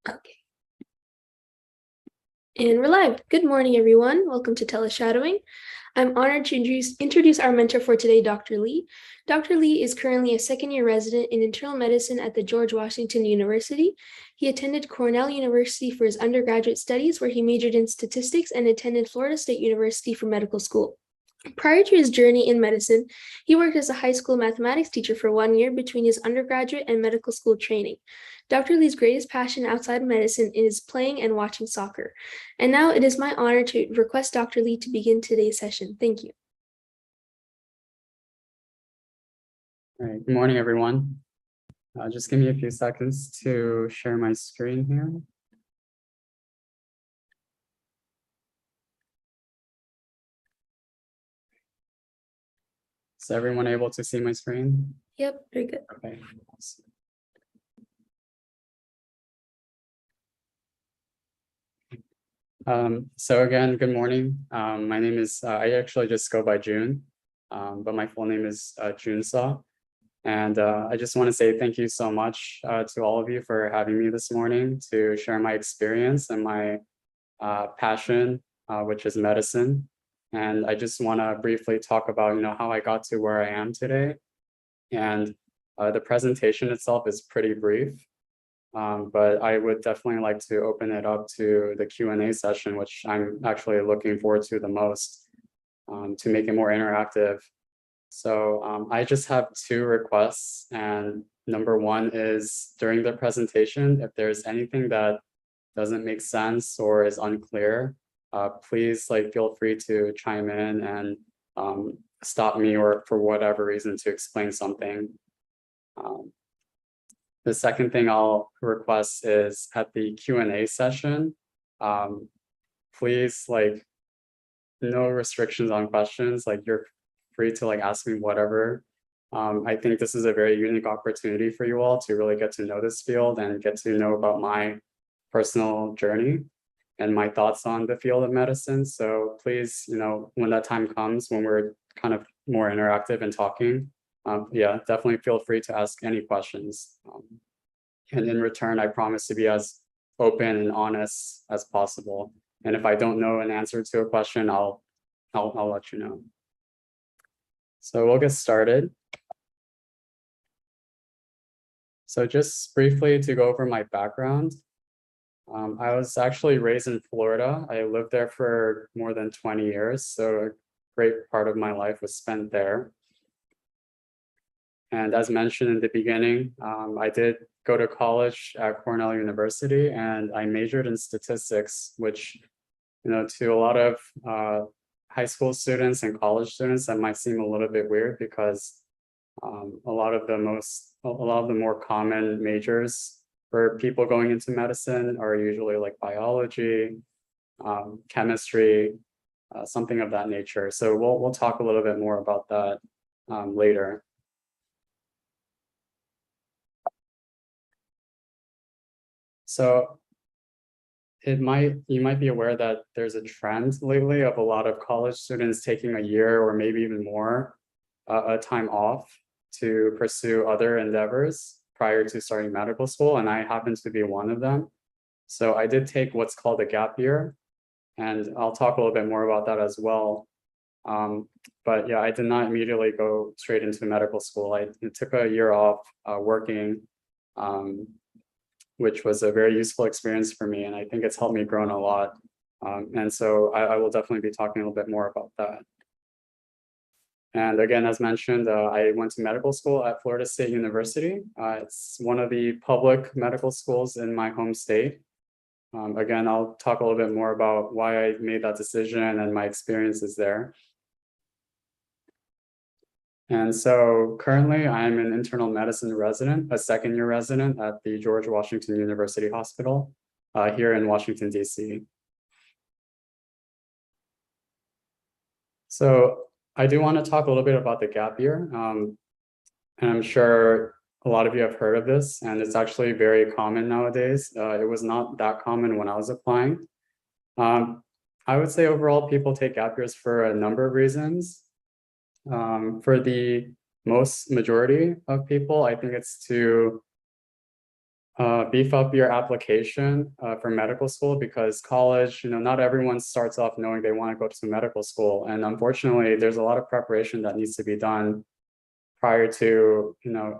Okay. And we're live. Good morning, everyone. Welcome to TeleShadowing. I'm honored to introduce our mentor for today, Dr. Lee. Dr. Lee is currently a second-year resident in internal medicine at the George Washington University. He attended Cornell University for his undergraduate studies, where he majored in statistics, and attended Florida State University for medical school. Prior to his journey in medicine, he worked as a high school mathematics teacher for 1 year between his undergraduate and medical school training. Dr. Lee's greatest passion outside of medicine is playing and watching soccer. And now it is my honor to request Dr. Lee to begin today's session. Thank you. All right, good morning, everyone. Just give me a few seconds to share my screen here. Is everyone able to see my screen? Yep, very good. Okay. So again, good morning. My name is, I actually just go by June, but my full name is June Saw. And I just want to say thank you so much to all of you for having me this morning to share my experience and my passion, which is medicine. And I just want to briefly talk about, how I got to where I am today. And the presentation itself is pretty brief, but I would definitely like to open it up to the Q&A session, which I'm actually looking forward to the most, to make it more interactive. So I just have two requests, and number one is during the presentation, if there's anything that doesn't make sense or is unclear, please feel free to chime in and stop me, or for whatever reason to explain something. The second thing I'll request is at the Q&A session, please no restrictions on questions, you're free to ask me whatever. I think this is a very unique opportunity for you all to really get to know this field and get to know about my personal journey and my thoughts on the field of medicine. So please, when that time comes, when we're kind of more interactive and talking, yeah, definitely feel free to ask any questions. And in return, I promise to be as open and honest as possible. And if I don't know an answer to a question, I'll let you know. So we'll get started. So just briefly to go over my background. I was actually raised in Florida. I lived there for more than 20 years, so a great part of my life was spent there. And as mentioned in the beginning, I did go to college at Cornell University, and I majored in statistics, which, to a lot of high school students and college students, that might seem a little bit weird because a lot of the more common majors for people going into medicine are usually biology, chemistry, something of that nature. So we'll talk a little bit more about that later. So you might be aware that there's a trend lately of a lot of college students taking a year or maybe even more a time off to pursue other endeavors prior to starting medical school, and I happen to be one of them. So I did take what's called a gap year, and I'll talk a little bit more about that as well. But yeah, I did not immediately go straight into medical school. I took a year off working, which was a very useful experience for me, and I think it's helped me grow a lot. And so I will definitely be talking a little bit more about that. And again, as mentioned, I went to medical school at Florida State University. It's one of the public medical schools in my home state. Again, I'll talk a little bit more about why I made that decision and my experiences there. And so currently I'm an internal medicine resident, a second-year resident at the George Washington University Hospital here in Washington, D.C. So I do want to talk a little bit about the gap year. And I'm sure a lot of you have heard of this, and it's actually very common nowadays. It was not that common when I was applying. I would say overall people take gap years for a number of reasons. For the majority of people, I think it's to beef up your application for medical school, because college, not everyone starts off knowing they want to go to medical school. And unfortunately, there's a lot of preparation that needs to be done prior to,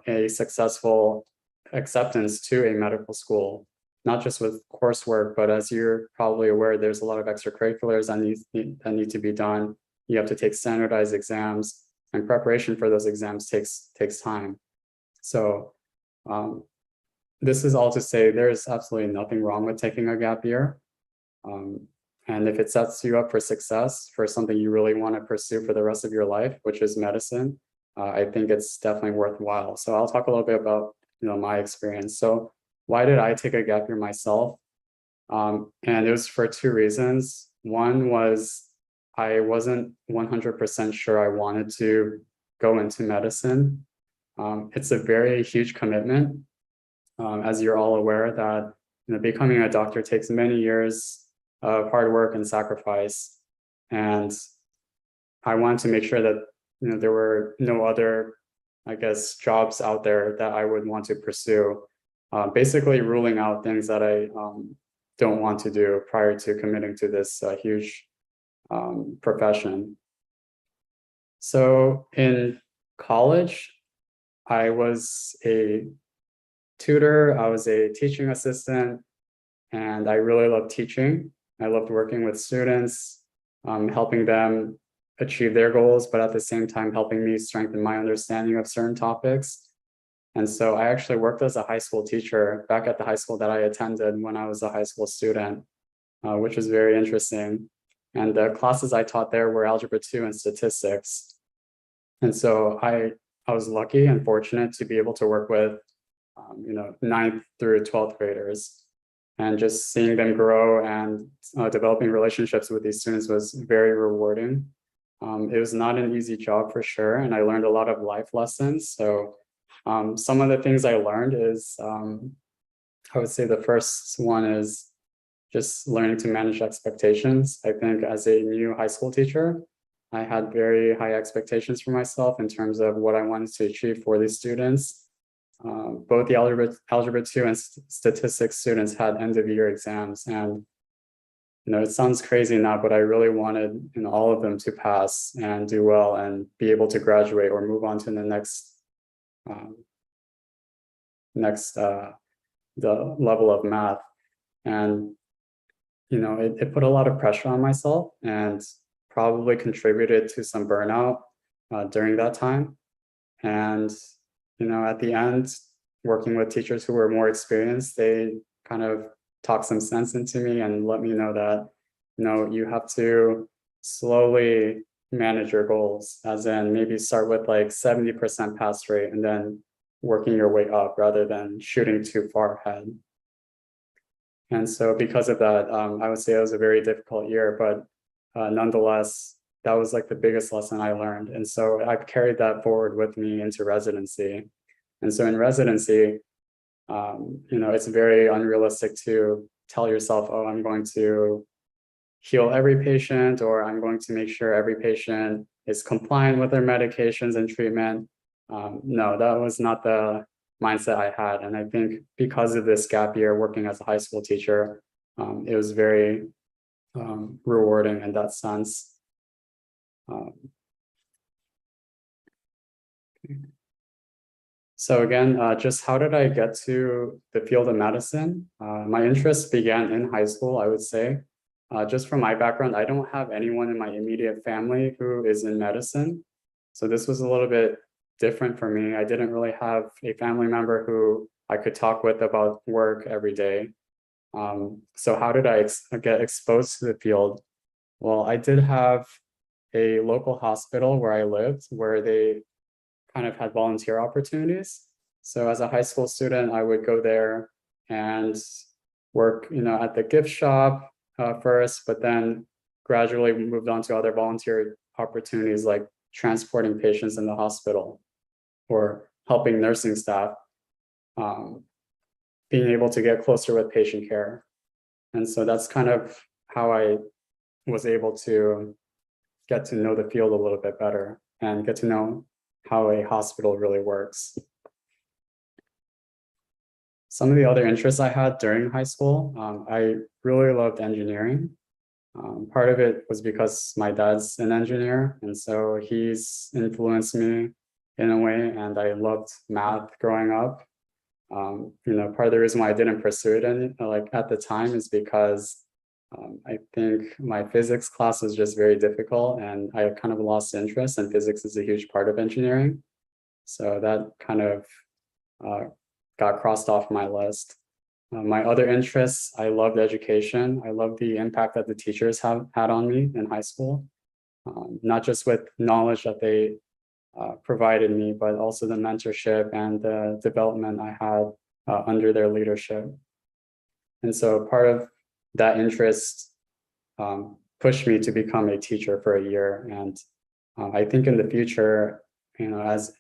a successful acceptance to a medical school, not just with coursework, but as you're probably aware, there's a lot of extracurriculars that need to be done. You have to take standardized exams, and preparation for those exams takes time. So this is all to say there's absolutely nothing wrong with taking a gap year. And if it sets you up for success for something you really want to pursue for the rest of your life, which is medicine, I think it's definitely worthwhile. So I'll talk a little bit about my experience. So why did I take a gap year myself? And it was for two reasons. One was I wasn't 100% sure I wanted to go into medicine. It's a very huge commitment. As you're all aware that becoming a doctor takes many years of hard work and sacrifice. And I wanted to make sure that there were no other, I guess, jobs out there that I would want to pursue. Basically ruling out things that I don't want to do prior to committing to this huge profession. So in college, I was a tutor, I was a teaching assistant, and I really loved teaching. I loved working with students, helping them achieve their goals, but at the same time, helping me strengthen my understanding of certain topics. And so I actually worked as a high school teacher back at the high school that I attended when I was a high school student, which was very interesting. And the classes I taught there were Algebra 2 and statistics. And so I was lucky and fortunate to be able to work with 9th through 12th graders, and just seeing them grow and developing relationships with these students was very rewarding. It was not an easy job for sure, and I learned a lot of life lessons. So some of the things I learned is, I would say the first one is just learning to manage expectations. I think as a new high school teacher, I had very high expectations for myself in terms of what I wanted to achieve for these students. Both the algebra 2 and statistics students had end of year exams, and it sounds crazy now, but I really wanted all of them to pass and do well and be able to graduate or move on to the the level of math. And it put a lot of pressure on myself and probably contributed to some burnout during that time. And at the end, working with teachers who were more experienced, they kind of talked some sense into me and let me know that, you have to slowly manage your goals, as in maybe start with like 70% pass rate and then working your way up rather than shooting too far ahead. And so because of that, I would say it was a very difficult year, but nonetheless, that was like the biggest lesson I learned. And so I've carried that forward with me into residency. And so in residency, it's very unrealistic to tell yourself, oh, I'm going to heal every patient, or I'm going to make sure every patient is compliant with their medications and treatment. No, that was not the mindset I had. And I think because of this gap year working as a high school teacher, it was very rewarding in that sense. So again, just how did I get to the field of medicine? My interest began in high school, I would say. Just from my background, I don't have anyone in my immediate family who is in medicine. So this was a little bit different for me. I didn't really have a family member who I could talk with about work every day. So how did I get exposed to the field? Well, I did have a local hospital where I lived, where they kind of had volunteer opportunities. So as a high school student, I would go there and work, at the gift shop first, but then gradually moved on to other volunteer opportunities like transporting patients in the hospital or helping nursing staff, being able to get closer with patient care. And so that's kind of how I was able to get to know the field a little bit better and get to know how a hospital really works. Some of the other interests I had during high school, I really loved engineering. Part of it was because my dad's an engineer, and so he's influenced me in a way, and I loved math growing up. Part of the reason why I didn't pursue it like at the time is because I think my physics class was just very difficult, and I kind of lost interest, and physics is a huge part of engineering. So that kind of got crossed off my list. My other interests, I loved education. I loved the impact that the teachers have had on me in high school, not just with knowledge that they provided me, but also the mentorship and the development I had under their leadership. And so part of that interest pushed me to become a teacher for a year. And I think in the future, as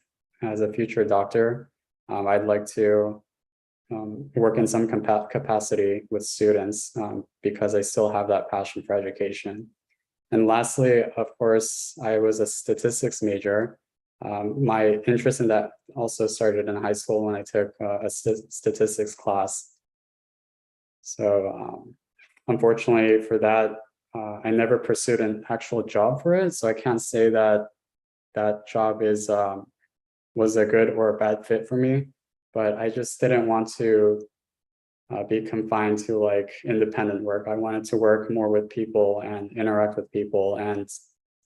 a future doctor, I'd like to work in some capacity with students because I still have that passion for education. And lastly, of course, I was a statistics major. My interest in that also started in high school when I took a statistics class. So unfortunately for that, I never pursued an actual job for it. So I can't say that that job was a good or a bad fit for me, but I just didn't want to be confined to like independent work. I wanted to work more with people and interact with people and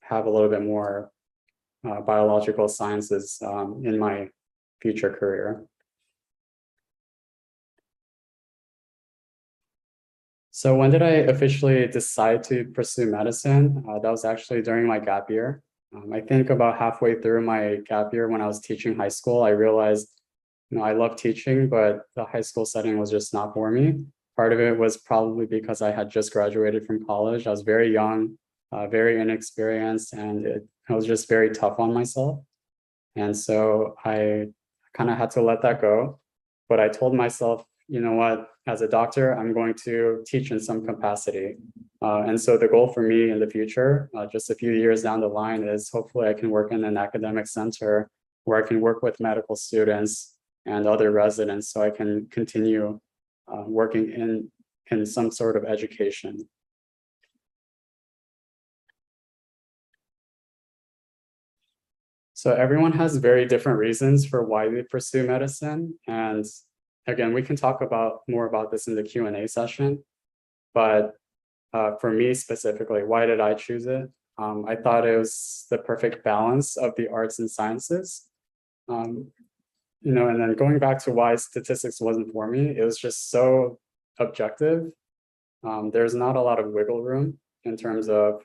have a little bit more biological sciences in my future career. So when did I officially decide to pursue medicine? That was actually during my gap year. I think about halfway through my gap year when I was teaching high school, I realized, I love teaching, but the high school setting was just not for me. Part of it was probably because I had just graduated from college. I was very young, very inexperienced, and I was just very tough on myself. And so I kind of had to let that go. But I told myself, you know what, as a doctor, I'm going to teach in some capacity. And so the goal for me in the future, just a few years down the line, is hopefully I can work in an academic center where I can work with medical students and other residents so I can continue working in some sort of education. So everyone has very different reasons for why they pursue medicine. And again, we can talk more about this in the Q&A session. But for me specifically, why did I choose it? I thought it was the perfect balance of the arts and sciences. And then going back to why statistics wasn't for me, it was just so objective. There's not a lot of wiggle room in terms of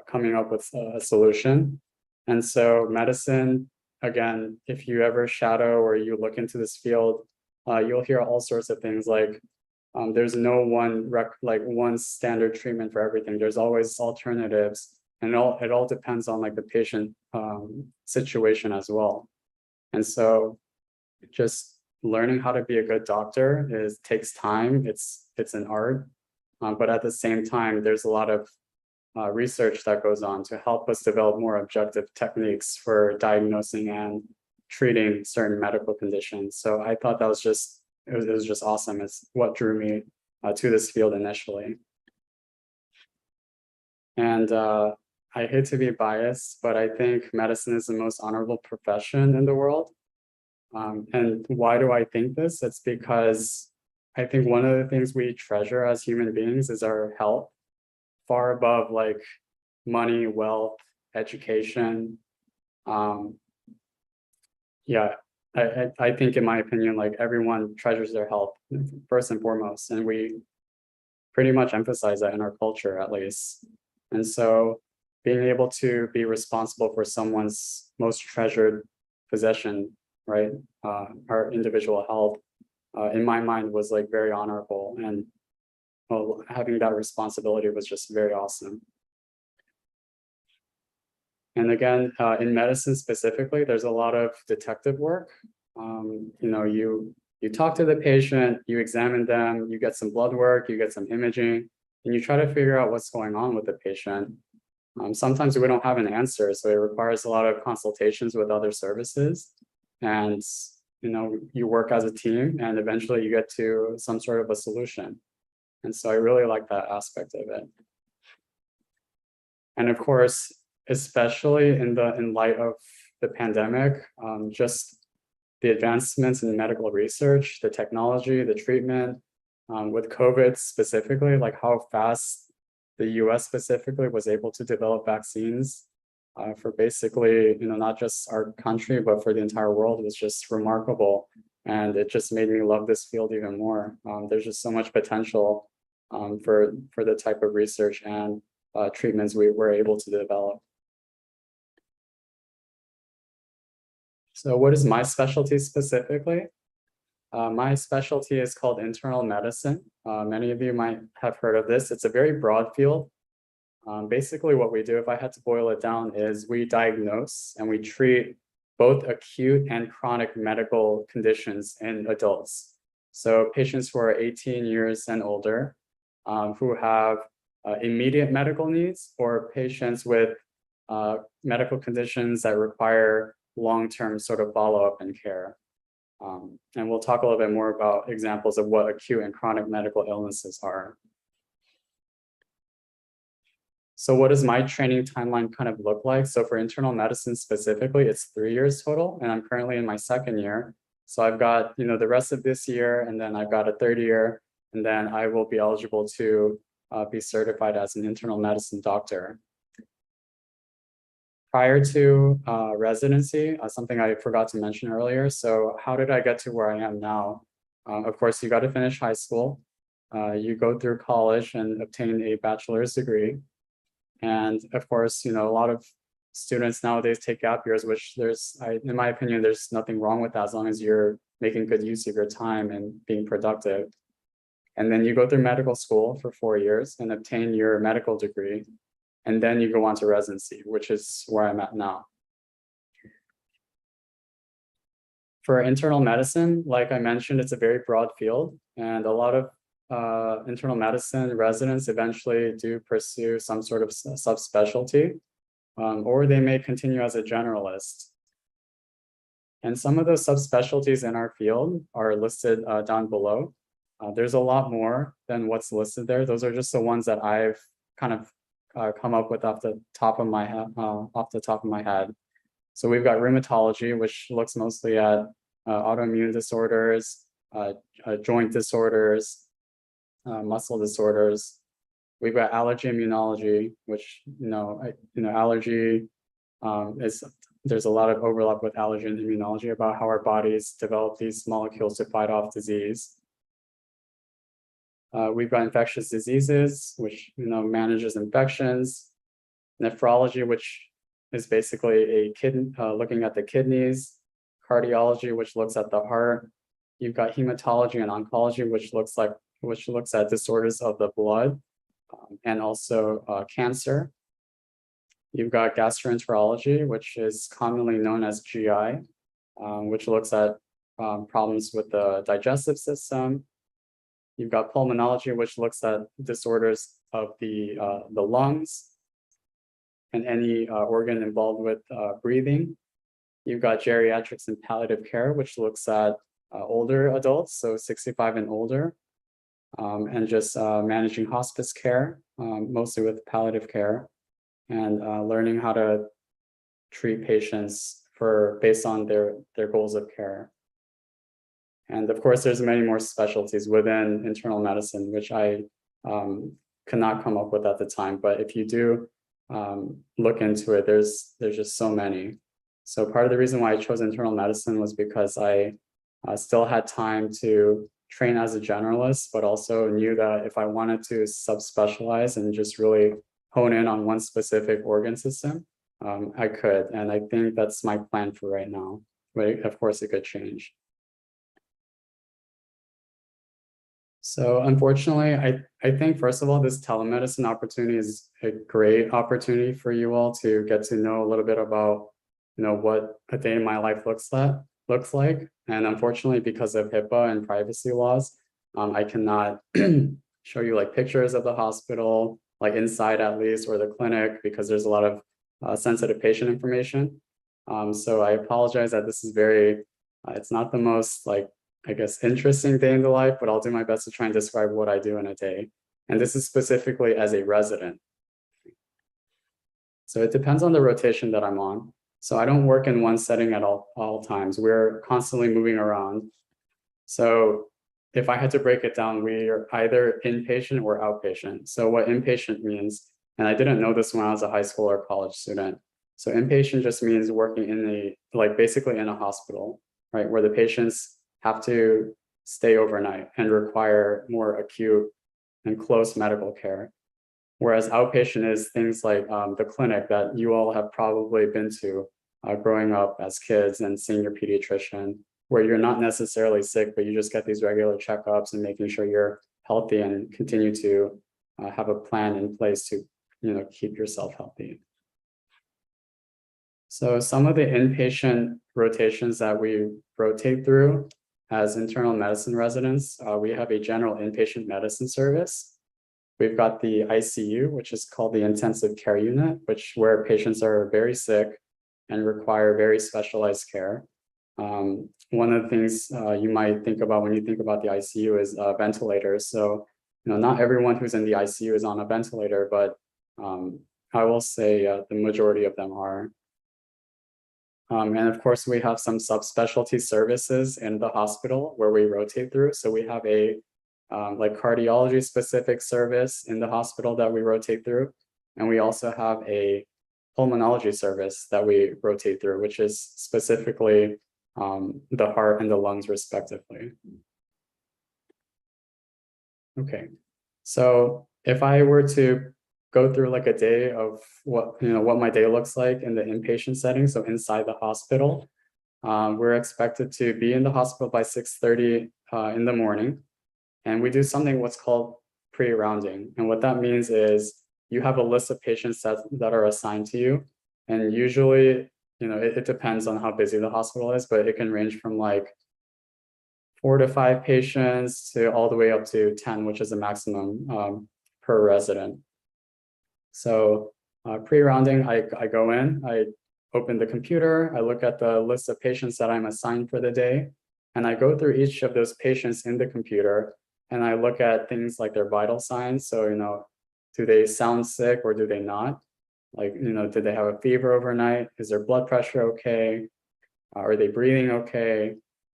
coming up with a solution. And so medicine, again, if you ever shadow or you look into this field, you'll hear all sorts of things like there's no one standard treatment for everything. There's always alternatives, and it all depends on like the patient situation as well. And so just learning how to be a good doctor takes time. It's an art, but at the same time, there's a lot of research that goes on to help us develop more objective techniques for diagnosing and treating certain medical conditions. So I thought that was it was just awesome. It's what drew me to this field initially. And I hate to be biased, but I think medicine is the most honorable profession in the world. And why do I think this? It's because I think one of the things we treasure as human beings is our health, far above like money, wealth, education. I think in my opinion, like everyone treasures their health first and foremost, and we pretty much emphasize that in our culture at least. And so being able to be responsible for someone's most treasured possession, right, our individual health, in my mind was like very honorable, and having that responsibility was just very awesome. And again, in medicine specifically, there's a lot of detective work. You talk to the patient, you examine them, you get some blood work, you get some imaging, and you try to figure out what's going on with the patient. Sometimes we don't have an answer, so it requires a lot of consultations with other services. And you work as a team and eventually you get to some sort of a solution. And so I really like that aspect of it. And of course, especially in light of the pandemic, just the advancements in medical research, the technology, the treatment, with COVID specifically, like how fast the US specifically was able to develop vaccines for basically, not just our country, but for the entire world was just remarkable. And it just made me love this field even more. There's just so much potential for the type of research and treatments we were able to develop. So what is my specialty specifically? My specialty is called internal medicine. Many of you might have heard of this. It's a very broad field. Basically what we do, if I had to boil it down, is we diagnose and we treat both acute and chronic medical conditions in adults. So patients who are 18 years and older, who have immediate medical needs, or patients with medical conditions that require long-term sort of follow-up and care. And we'll talk a little bit more about examples of what acute and chronic medical illnesses are. So what does my training timeline kind of look like? So for internal medicine specifically, it's 3 years total, and I'm currently in my second year. So I've got, the rest of this year, and then I've got a third year, and then I will be eligible to be certified as an internal medicine doctor. Prior to residency, something I forgot to mention earlier. So how did I get to where I am now? Of course, you got to finish high school. You go through college and obtain a bachelor's degree. And of course, a lot of students nowadays take gap years, which in my opinion, there's nothing wrong with that as long as you're making good use of your time and being productive. And then you go through medical school for 4 years and obtain your medical degree. And then you go on to residency, which is where I'm at now. For internal medicine, like I mentioned, it's a very broad field, and a lot of internal medicine residents eventually do pursue some sort of subspecialty, or they may continue as a generalist. And some of those subspecialties in our field are listed down below. There's a lot more than what's listed there. Those are just the ones that I've kind of come up with off the top of my head. So we've got rheumatology, which looks mostly at autoimmune disorders, joint disorders, muscle disorders. We've got allergy immunology, which allergy there's a lot of overlap with allergy and immunology about how our bodies develop these molecules to fight off disease. We've got infectious diseases, which manages infections. Nephrology, which is basically looking at the kidneys. Cardiology, which looks at the heart. You've got hematology and oncology, which looks at disorders of the blood, and also cancer. You've got gastroenterology, which is commonly known as GI, which looks at problems with the digestive system. You've got pulmonology, which looks at disorders of the lungs and any organ involved with breathing. You've got geriatrics and palliative care, which looks at older adults, so 65 and older, and just managing hospice care, mostly with palliative care, and learning how to treat patients based on their goals of care. And of course, there's many more specialties within internal medicine, which I could not come up with at the time. But if you do look into it, there's just so many. So part of the reason why I chose internal medicine was because I still had time to train as a generalist, but also knew that if I wanted to subspecialize and just really hone in on one specific organ system, I could. And I think that's my plan for right now. But of course, it could change. So unfortunately, I think, first of all, this telemedicine opportunity is a great opportunity for you all to get to know a little bit about, what a day in my life looks like. And unfortunately, because of HIPAA and privacy laws, I cannot show you like pictures of the hospital, like inside at least, or the clinic, because there's a lot of sensitive patient information. So I apologize that this is very It's not the most like, I guess, interesting day in the life, but I'll do my best to try and describe what I do in a day. And this is specifically as a resident. So it depends on the rotation that I'm on. So I don't work in one setting at all times. We're constantly moving around. So if I had to break it down, we are either inpatient or outpatient. So what inpatient means, and I didn't know this when I was a high school or college student. So inpatient just means working in like basically in a hospital, right? Where the patients have to stay overnight and require more acute and close medical care. Whereas outpatient is things like the clinic that you all have probably been to growing up as kids and seeing your pediatrician, where you're not necessarily sick, but you just get these regular checkups and making sure you're healthy and continue to have a plan in place to, keep yourself healthy. So some of the inpatient rotations that we rotate through as internal medicine residents, we have a general inpatient medicine service. We've got the ICU, which is called the intensive care unit, where patients are very sick and require very specialized care. One of the things you might think about when you think about the ICU is ventilators. So, not everyone who's in the ICU is on a ventilator, but I will say the majority of them are. And of course, we have some subspecialty services in the hospital where we rotate through. So we have a like cardiology specific service in the hospital that we rotate through. And we also have a pulmonology service that we rotate through, which is specifically the heart and the lungs respectively. Okay, so if I were to go through like a day of what my day looks like in the inpatient setting, so inside the hospital, we're expected to be in the hospital by 6:30 in the morning. And we do something what's called pre-rounding. And what that means is you have a list of patients that are assigned to you. And usually, it depends on how busy the hospital is, but it can range from like 4 to 5 patients to all the way up to 10, which is the maximum per resident. So pre-rounding, I go in, I open the computer, I look at the list of patients that I'm assigned for the day, and I go through each of those patients in the computer, and I look at things like their vital signs. So, do they sound sick or do they not? Like, did they have a fever overnight? Is their blood pressure okay? Are they breathing okay?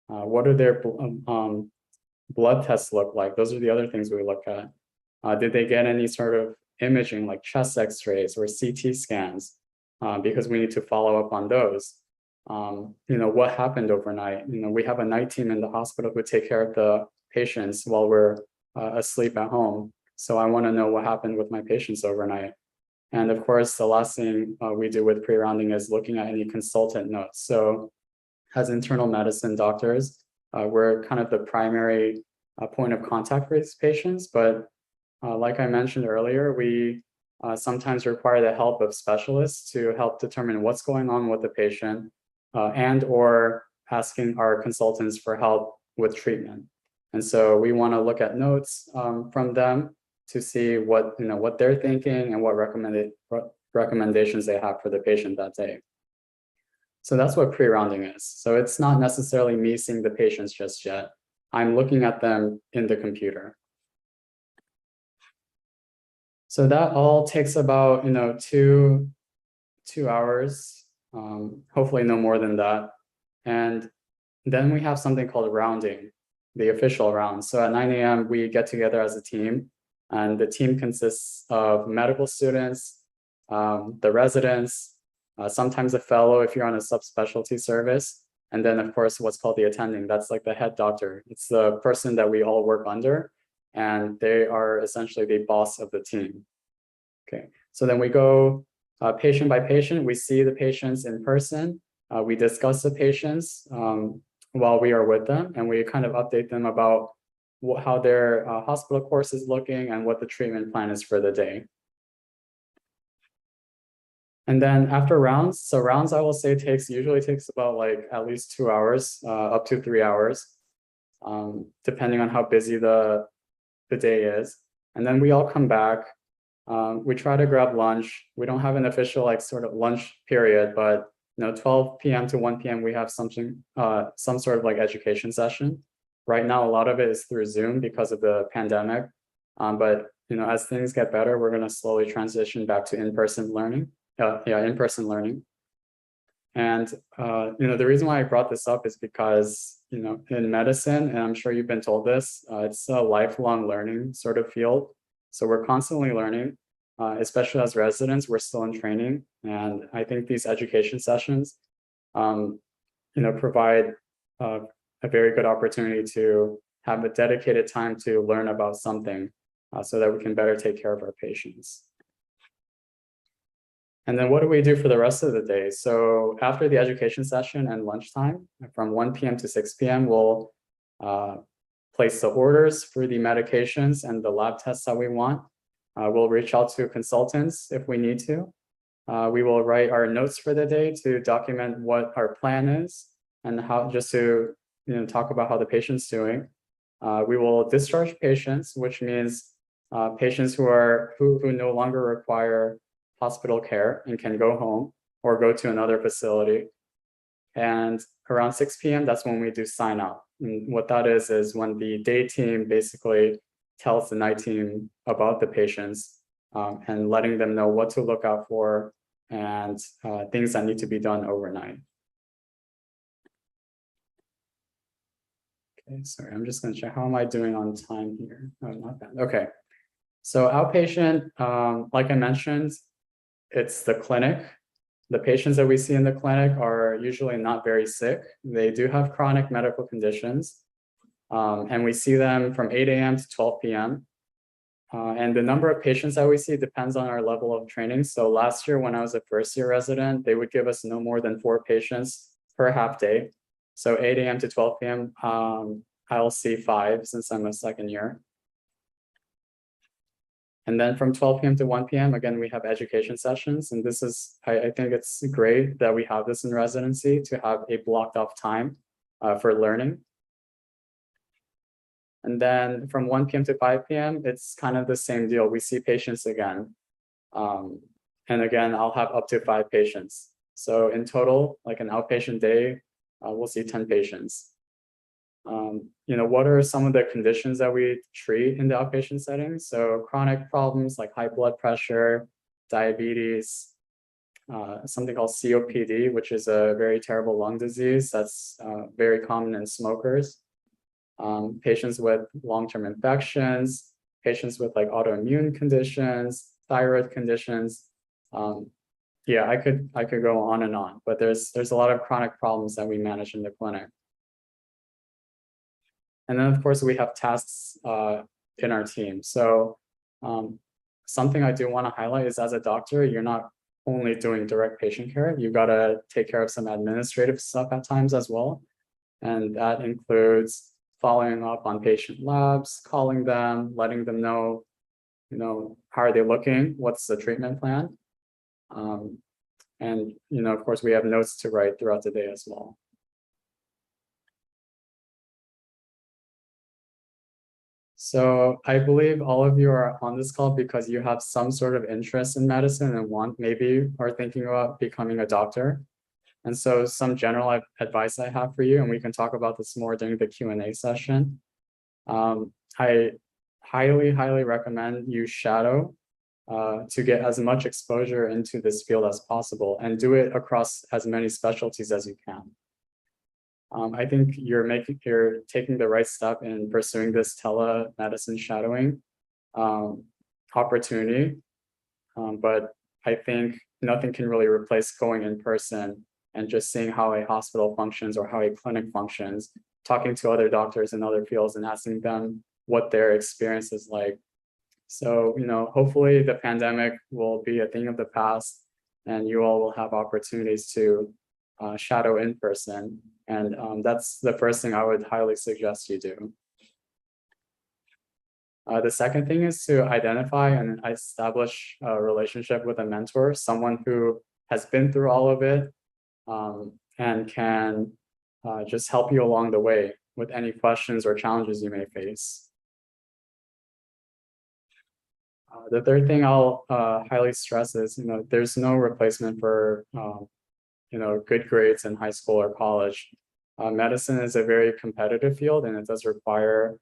What do their blood tests look like? Those are the other things we look at. Did they get any sort of imaging like chest x-rays or CT scans? Because we need to follow up on those. What happened overnight? We have a night team in the hospital who take care of the patients while we're asleep at home. So I want to know what happened with my patients overnight. And of course, the last thing we do with pre-rounding is looking at any consultant notes. So as internal medicine doctors, we're kind of the primary point of contact for these patients. But like I mentioned earlier, we sometimes require the help of specialists to help determine what's going on with the patient and or asking our consultants for help with treatment. And so we want to look at notes from them to see what they're thinking and what recommendations they have for the patient that day. So that's what pre-rounding is. So it's not necessarily me seeing the patients just yet. I'm looking at them in the computer. So that all takes about 2 hours, hopefully no more than that. And then we have something called rounding, the official round. So at 9 a.m. we get together as a team, and the team consists of medical students, the residents, sometimes a fellow if you're on a subspecialty service, and then of course what's called the attending. That's like the head doctor. It's the person that we all work under, and they are essentially the boss of the team. Okay, so then we go patient by patient. We see the patients in person. We discuss the patients while we are with them, and we kind of update them about how their hospital course is looking and what the treatment plan is for the day. And then after rounds, so rounds I will say usually takes about like at least 2 hours, up to 3 hours, depending on how busy the day is. And then we all come back. We try to grab lunch. We don't have an official like sort of lunch period, but 12 p.m. to 1 p.m. we have something, some sort of like education session. Right now, a lot of it is through Zoom because of the pandemic. But as things get better, we're going to slowly transition back to in-person learning. In-person learning. And the reason why I brought this up is because in medicine, and I'm sure you've been told this, it's a lifelong learning sort of field. So we're constantly learning, especially as residents, we're still in training. And I think these education sessions, provide a very good opportunity to have a dedicated time to learn about something so that we can better take care of our patients. And then what do we do for the rest of the day? So after the education session and lunchtime, from 1 p.m. to 6 p.m., we'll place the orders for the medications and the lab tests that we want. We'll reach out to consultants if we need to. We will write our notes for the day to document what our plan is and how, just to talk about how the patient's doing. We will discharge patients, which means patients who no longer require hospital care and can go home or go to another facility. And around 6 p.m., that's when we do sign out. And what that is when the day team basically tells the night team about the patients and letting them know what to look out for and things that need to be done overnight. Okay, sorry, I'm just going to check. How am I doing on time here? Oh, not bad. Okay. So outpatient, like I mentioned, it's the clinic. The patients that we see in the clinic are usually not very sick. They do have chronic medical conditions. And we see them from 8 a.m. to 12 p.m. And the number of patients that we see depends on our level of training. So last year, when I was a first-year resident, they would give us no more than 4 patients per half day. So 8 a.m. to 12 p.m., I'll see 5 since I'm a second year. And then from 12 p.m. to 1 p.m., again, we have education sessions. And this is, I think it's great that we have this in residency to have a blocked off time for learning. And then from 1 p.m. to 5 p.m., it's kind of the same deal. We see patients again. And again, I'll have up to 5 patients. So in total, like an outpatient day, we'll see 10 patients. What are some of the conditions that we treat in the outpatient setting? So chronic problems like high blood pressure, diabetes, something called COPD, which is a very terrible lung disease that's very common in smokers. Patients with long-term infections, patients with like autoimmune conditions, thyroid conditions. Yeah, I could go on and on, but there's a lot of chronic problems that we manage in the clinic. And then, of course, we have tasks in our team. So something I do want to highlight is as a doctor, you're not only doing direct patient care, you've got to take care of some administrative stuff at times as well. And that includes following up on patient labs, calling them, letting them know, how are they looking? What's the treatment plan? And, of course, we have notes to write throughout the day as well. So I believe all of you are on this call because you have some sort of interest in medicine and maybe are thinking about becoming a doctor. And so some general advice I have for you, and we can talk about this more during the Q&A session. I highly, highly recommend you shadow to get as much exposure into this field as possible and do it across as many specialties as you can. I think you're taking the right step in pursuing this telemedicine shadowing opportunity. But I think nothing can really replace going in person and just seeing how a hospital functions or how a clinic functions, talking to other doctors in other fields and asking them what their experience is like. So, hopefully the pandemic will be a thing of the past and you all will have opportunities to shadow in person. And that's the first thing I would highly suggest you do. The second thing is to identify and establish a relationship with a mentor, someone who has been through all of it and can just help you along the way with any questions or challenges you may face. The third thing I'll highly stress is, there's no replacement for good grades in high school or college. Medicine is a very competitive field, and it does require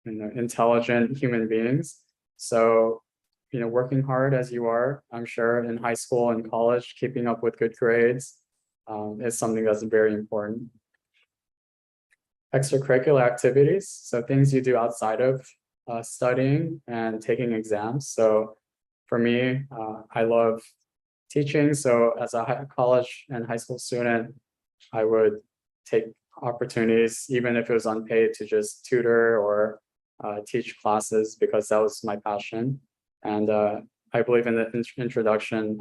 intelligent human beings. So, working hard as you are, I'm sure in high school and college, keeping up with good grades is something that's very important. Extracurricular activities, so things you do outside of studying and taking exams. So for me, I love teaching. So as a college and high school student, I would take opportunities, even if it was unpaid, to just tutor or teach classes, because that was my passion. And I believe in the introduction,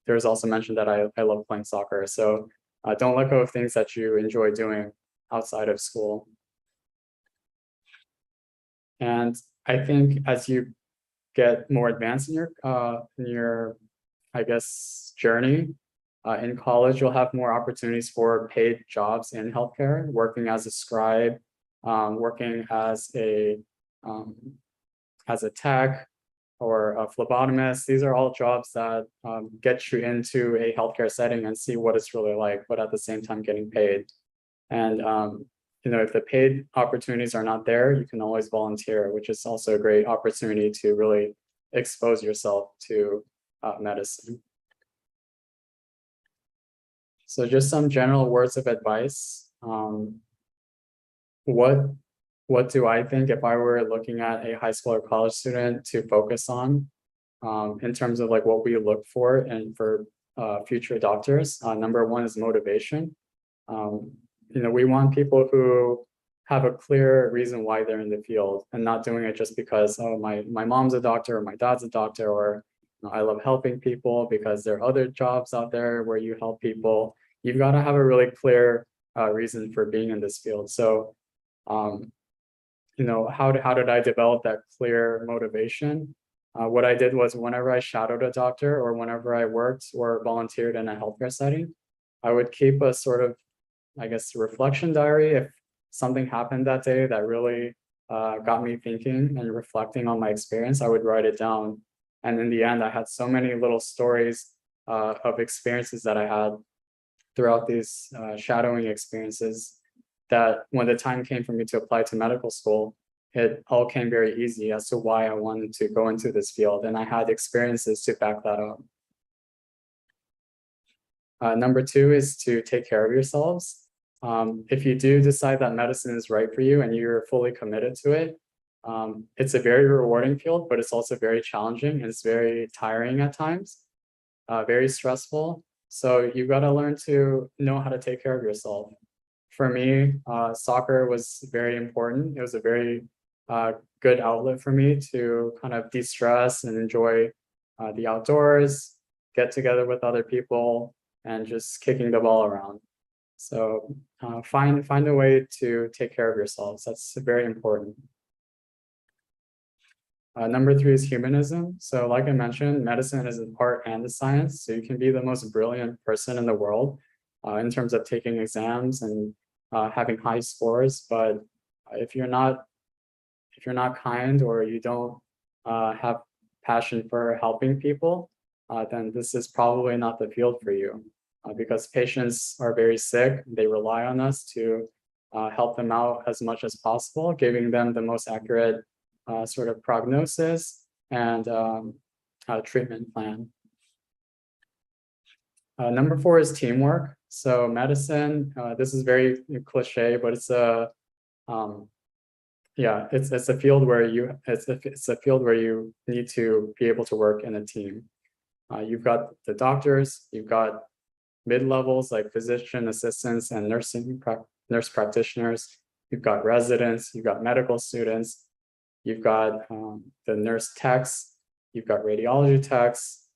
there was also mentioned that I love playing soccer. So don't let go of things that you enjoy doing outside of school. And I think as you get more advanced in your I guess journey in college, you'll have more opportunities for paid jobs in healthcare, working as a scribe, working as a tech or a phlebotomist. These are all jobs that get you into a healthcare setting and see what it's really like, but at the same time getting paid. And if the paid opportunities are not there, you can always volunteer, which is also a great opportunity to really expose yourself to medicine. So just some general words of advice. What do I think if I were looking at a high school or college student to focus on in terms of like what we look for and for future doctors? Number one is motivation. We want people who have a clear reason why they're in the field and not doing it just because, oh, my mom's a doctor or my dad's a doctor, or I love helping people, because there are other jobs out there where you help people. You've got to have a really clear reason for being in this field. So, how did I develop that clear motivation? What I did was, whenever I shadowed a doctor or whenever I worked or volunteered in a healthcare setting, I would keep a sort of, I guess, reflection diary. If something happened that day that really got me thinking and reflecting on my experience, I would write it down. And in the end, I had so many little stories of experiences that I had throughout these shadowing experiences, that when the time came for me to apply to medical school, it all came very easy as to why I wanted to go into this field. And I had experiences to back that up. Number two is to take care of yourselves. If you do decide that medicine is right for you and you're fully committed to it, it's a very rewarding field, but it's also very challenging and it's very tiring at times, very stressful. So you've got to learn to know how to take care of yourself. For me, soccer was very important. It was a very good outlet for me to kind of de-stress and enjoy the outdoors, get together with other people, and just kicking the ball around. So find a way to take care of yourselves. That's very important. Number three is humanism. So like I mentioned, medicine is an art and a science. So you can be the most brilliant person in the world in terms of taking exams and having high scores. But if you're not kind, or you don't have passion for helping people, then this is probably not the field for you. Because patients are very sick. They rely on us to help them out as much as possible, giving them the most accurate sort of prognosis and treatment plan. Number four is teamwork. So medicine, this is very cliche, but it's a it's a field where it's a field where you need to be able to work in a team. You've got the doctors, you've got mid-levels like physician assistants and nurse practitioners. You've got residents, you've got medical students, you've got the nurse techs, you've got radiology techs.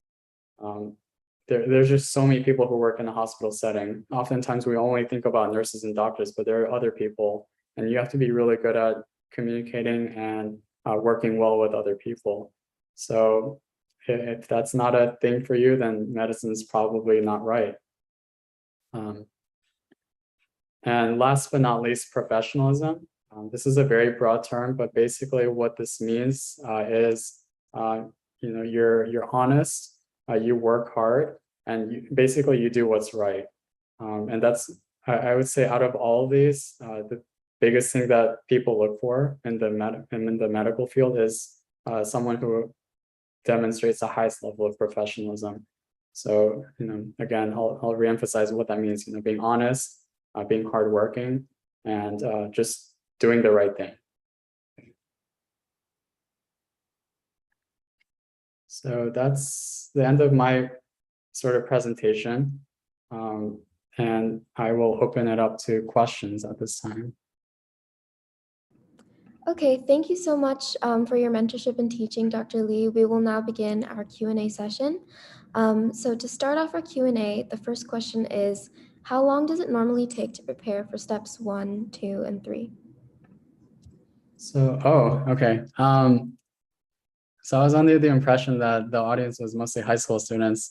There's just so many people who work in a hospital setting. Oftentimes we only think about nurses and doctors, but there are other people, and you have to be really good at communicating and working well with other people. So if that's not a thing for you, then medicine's probably not right. And last but not least, professionalism. This is a very broad term, but basically what this means is, you're honest, you work hard, and basically you do what's right. And that's, I would say, out of all of these, the biggest thing that people look for in the medical field is someone who demonstrates the highest level of professionalism. So, again, I'll reemphasize what that means, being honest, being hardworking, and just doing the right thing. So that's the end of my sort of presentation. And I will open it up to questions at this time. Okay, thank you so much for your mentorship and teaching, Dr. Lee. We will now begin our Q&A session. So to start off our Q&A, the first question is, how long does it normally take to prepare for steps 1, 2, and 3? So, okay. So I was under the impression that the audience was mostly high school students.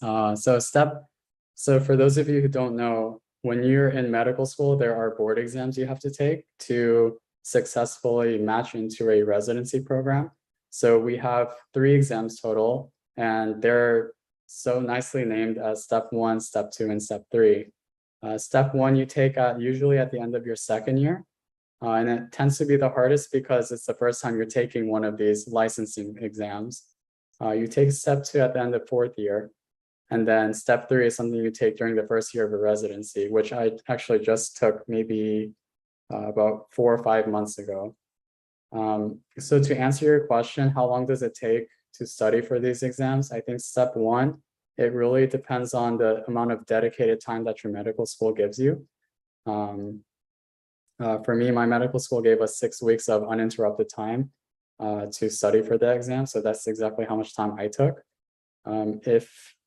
So for those of you who don't know, when you're in medical school, there are board exams you have to take to successfully match into a residency program. So we have 3 exams total, and they're so nicely named as step 1, step 2, and step 3. Step 1 you take usually at the end of your second year. And it tends to be the hardest because it's the first time you're taking one of these licensing exams. You take step 2 at the end of 4th year. And then step 3 is something you take during the first year of a residency, which I actually just took maybe about 4 or 5 months ago. So to answer your question, how long does it take to study for these exams? I think step 1, it really depends on the amount of dedicated time that your medical school gives you. For me, my medical school gave us 6 weeks of uninterrupted time to study for the exam. So that's exactly how much time I took.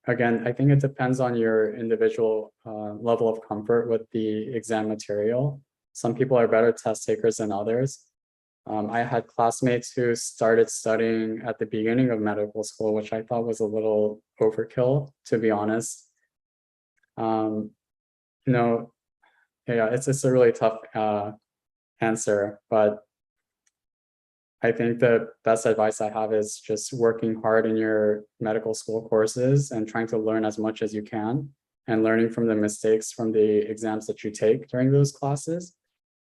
Again, I think it depends on your individual level of comfort with the exam material. Some people are better test takers than others. I had classmates who started studying at the beginning of medical school, which I thought was a little overkill, to be honest. Yeah, it's a really tough answer, but I think the best advice I have is just working hard in your medical school courses and trying to learn as much as you can and learning from the mistakes from the exams that you take during those classes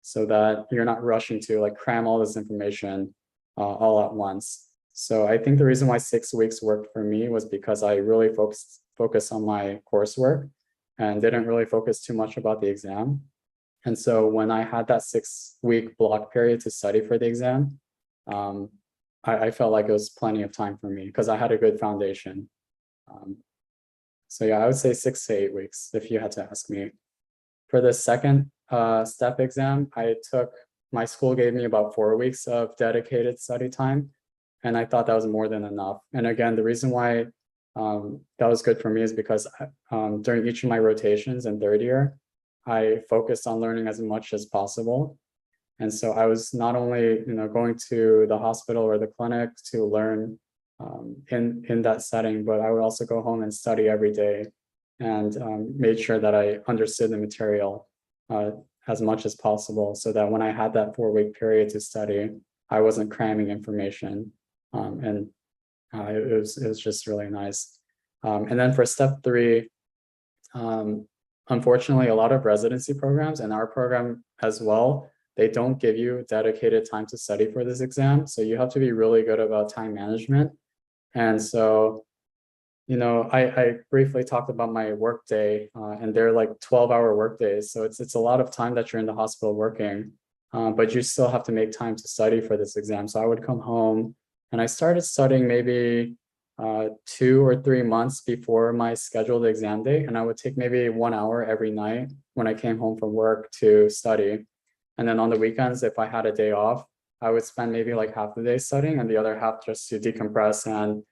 so that you're not rushing to like cram all this information all at once. So I think the reason why 6 weeks worked for me was because I really focused on my coursework and didn't really focus too much about the exam. And so when I had that 6-week block period to study for the exam, I felt like it was plenty of time for me because I had a good foundation. So yeah, I would say 6 to 8 weeks if you had to ask me. For the second step exam, my school gave me about 4 weeks of dedicated study time. And I thought that was more than enough. And again, the reason why that was good for me is because during each of my rotations in 3rd year, I focused on learning as much as possible. And so I was not only going to the hospital or the clinic to learn in that setting, but I would also go home and study every day and made sure that I understood the material as much as possible so that when I had that 4-week period to study, I wasn't cramming information. And it was just really nice. And then for step 3, unfortunately, a lot of residency programs and our program as well, they don't give you dedicated time to study for this exam. So you have to be really good about time management. And so, I briefly talked about my work day and they're like 12-hour work days. So it's a lot of time that you're in the hospital working, but you still have to make time to study for this exam. So I would come home and I started studying maybe 2 or 3 months before my scheduled exam date. And I would take maybe 1 hour every night when I came home from work to study. And then on the weekends, if I had a day off, I would spend maybe like half the day studying and the other half just to decompress and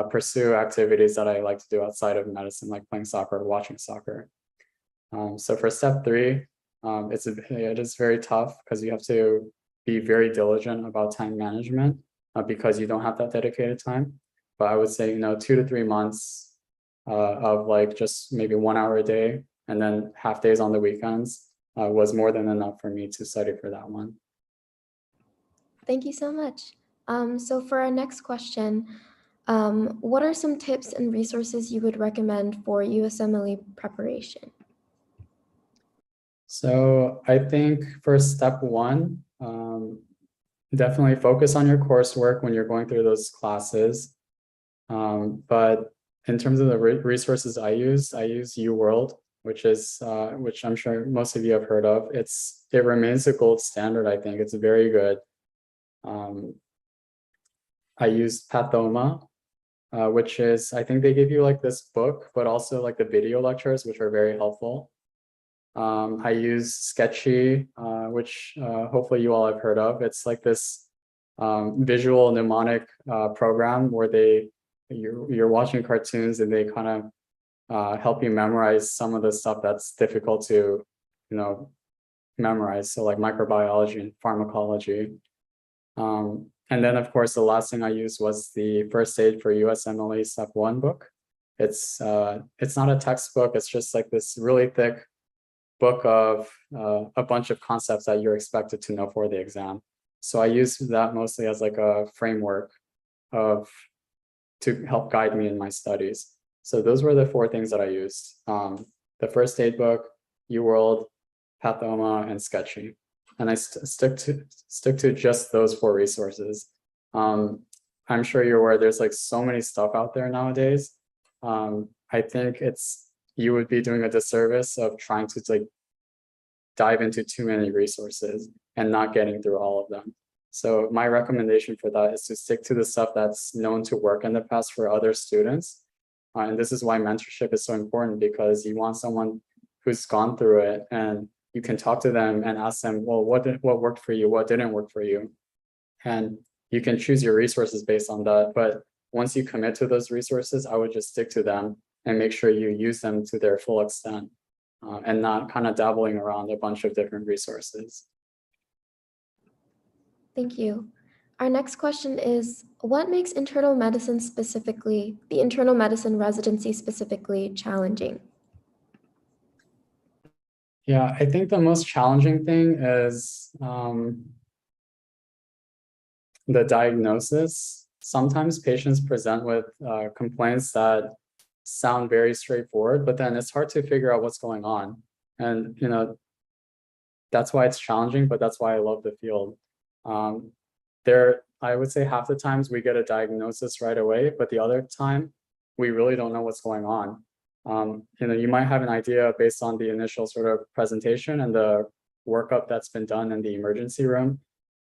pursue activities that I like to do outside of medicine, like playing soccer or watching soccer. So for step 3, it is very tough because you have to be very diligent about time management because you don't have that dedicated time. But I would say, 2 to 3 months of like just maybe 1 hour a day and then half days on the weekends was more than enough for me to study for that one. Thank you so much. So for our next question, What are some tips and resources you would recommend for USMLE preparation? So I think for step one, definitely focus on your coursework when you're going through those classes. But in terms of the resources I use UWorld, which I'm sure most of you have heard of. It remains the gold standard. I think it's very good. I use Pathoma, which is, I think they give you like this book, but also like the video lectures, which are very helpful. I use Sketchy, which hopefully you all have heard of. It's like this visual mnemonic program where you're watching cartoons and they kind of help you memorize some of the stuff that's difficult to, memorize. So like microbiology and pharmacology. And then of course, the last thing I used was the First Aid for USMLE Step 1 book. It's not a textbook. It's just like this really thick book of a bunch of concepts that you're expected to know for the exam. So I use that mostly as like a framework to help guide me in my studies. So those were the 4 things that I used. The First Aid book, UWorld, Pathoma, and Sketchy. And I stick to just those 4 resources. I'm sure you're aware there's like so many stuff out there nowadays. I think you would be doing a disservice of trying to like dive into too many resources and not getting through all of them. So my recommendation for that is to stick to the stuff that's known to work in the past for other students. And this is why mentorship is so important, because you want someone who's gone through it and you can talk to them and ask them, well, what worked for you? What didn't work for you? And you can choose your resources based on that. But once you commit to those resources, I would just stick to them and make sure you use them to their full extent and not kind of dabbling around a bunch of different resources. Thank you. Our next question is, what makes internal medicine specifically, the internal medicine residency specifically, challenging? Yeah, I think the most challenging thing is the diagnosis. Sometimes patients present with complaints that sound very straightforward, but then it's hard to figure out what's going on. And, that's why it's challenging, but that's why I love the field. I would say half the times we get a diagnosis right away, but the other time we really don't know what's going on. You might have an idea based on the initial sort of presentation and the workup that's been done in the emergency room,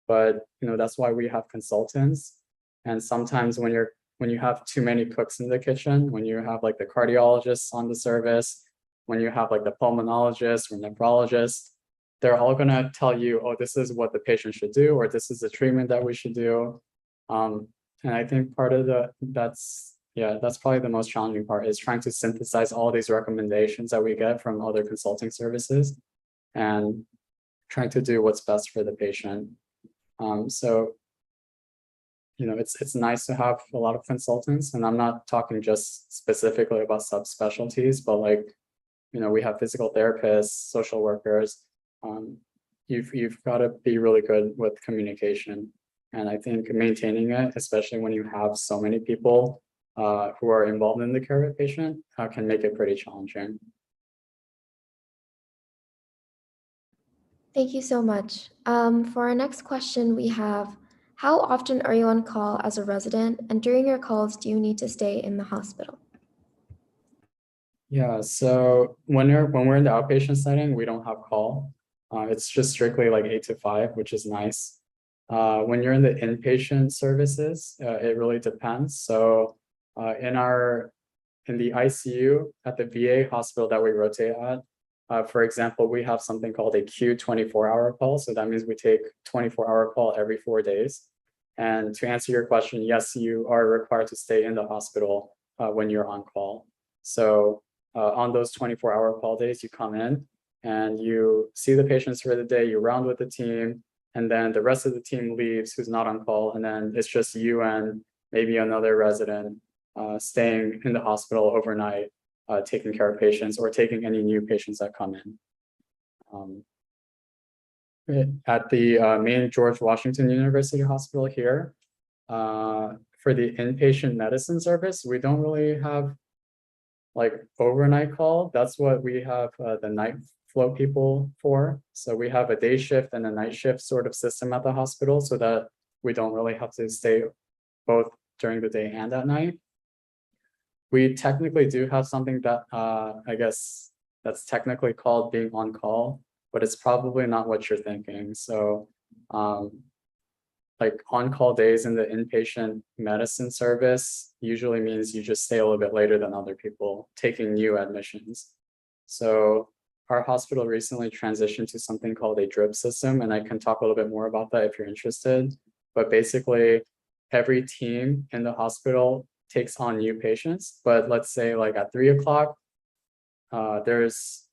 but that's why we have consultants. And sometimes when you have too many cooks in the kitchen, when you have like the cardiologists on the service, when you have like the pulmonologist or nephrologist, they're all going to tell you, oh, this is what the patient should do, or this is the treatment that we should do. And I think part of that's probably the most challenging part, is trying to synthesize all these recommendations that we get from other consulting services and trying to do what's best for the patient. So, it's nice to have a lot of consultants, and I'm not talking just specifically about subspecialties, but like, we have physical therapists, social workers. You've got to be really good with communication, and I think maintaining it, especially when you have so many people who are involved in the care of a patient, can make it pretty challenging. Thank you so much. For our next question, we have, how often are you on call as a resident, and during your calls, do you need to stay in the hospital? Yeah, so when we're in the outpatient setting, we don't have call. It's just strictly like 8 to 5, which is nice. When you're in the inpatient services, it really depends. So in the ICU at the VA hospital that we rotate at, for example, we have something called a Q 24-hour call. So that means we take 24-hour call every 4 days. And to answer your question, yes, you are required to stay in the hospital when you're on call. So on those 24-hour call days, you come in and you see the patients for the day, you round with the team, and then the rest of the team leaves who's not on call. And then it's just you and maybe another resident staying in the hospital overnight, taking care of patients or taking any new patients that come in. At the main George Washington University Hospital here, for the inpatient medicine service, we don't really have like overnight call. That's what we have the night float people for. So we have a day shift and a night shift sort of system at the hospital so that we don't really have to stay both during the day and at night. We technically do have something that I guess that's technically called being on call, but it's probably not what you're thinking. So like on-call days in the inpatient medicine service usually means you just stay a little bit later than other people taking new admissions. So our hospital recently transitioned to something called a drip system, and I can talk a little bit more about that if you're interested. But basically, every team in the hospital takes on new patients. But let's say like at 3 o'clock, there's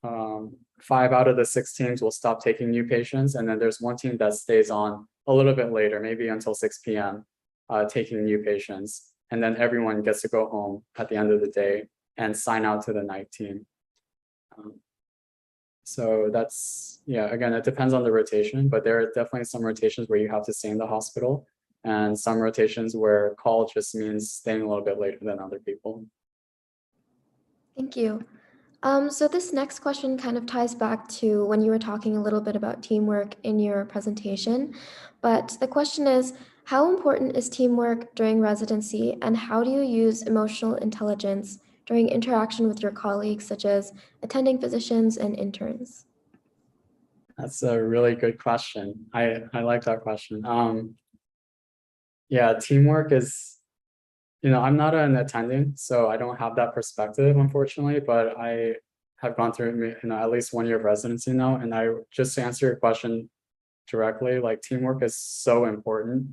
5 out of the 6 teams will stop taking new patients, and then there's one team that stays on a little bit later, maybe until 6 p.m. Taking new patients, and then everyone gets to go home at the end of the day and sign out to the night team. So that's, yeah, again, it depends on the rotation, but there are definitely some rotations where you have to stay in the hospital, and some rotations where call just means staying a little bit later than other people. Thank you. So this next question kind of ties back to when you were talking a little bit about teamwork in your presentation, but the question is, how important is teamwork during residency, and how do you use emotional intelligence during interaction with your colleagues, such as attending physicians and interns? That's a really good question. I like that question. Yeah, teamwork is, I'm not an attending, so I don't have that perspective, unfortunately, but I have gone through, at least 1 year of residency now. And I just to answer your question directly, like teamwork is so important.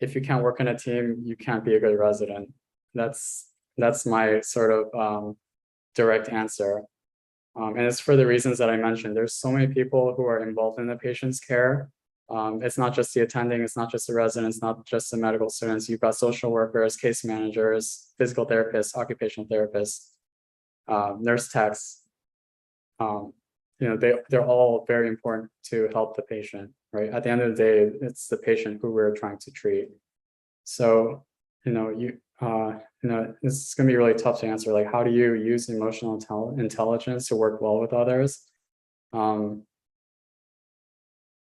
If you can't work in a team, you can't be a good resident. That's my sort of direct answer. And it's for the reasons that I mentioned. There's so many people who are involved in the patient's care. It's not just the attending, it's not just the residents, not just the medical students. You've got social workers, case managers, physical therapists, occupational therapists, nurse techs. They're all very important to help the patient, right? At the end of the day, it's the patient who we're trying to treat. So, this is going to be really tough to answer. Like, how do you use emotional intelligence to work well with others?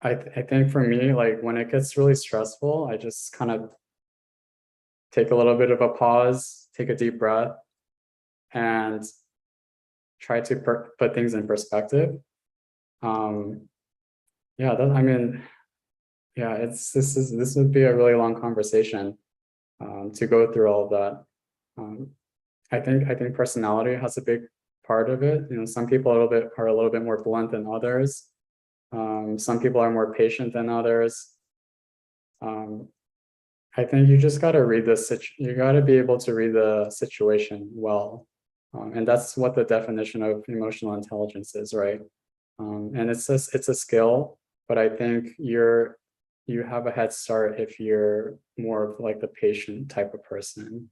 I think for me, like when it gets really stressful, I just kind of take a little bit of a pause, take a deep breath, and try to put things in perspective. This would be a really long conversation to go through all of that. I think personality has a big part of it. Some people are a little bit more blunt than others. Some people are more patient than others. I think you just got to you got to be able to read the situation well. And that's what the definition of emotional intelligence is, right? And it's a skill, but I think you have a head start if you're more of like the patient type of person.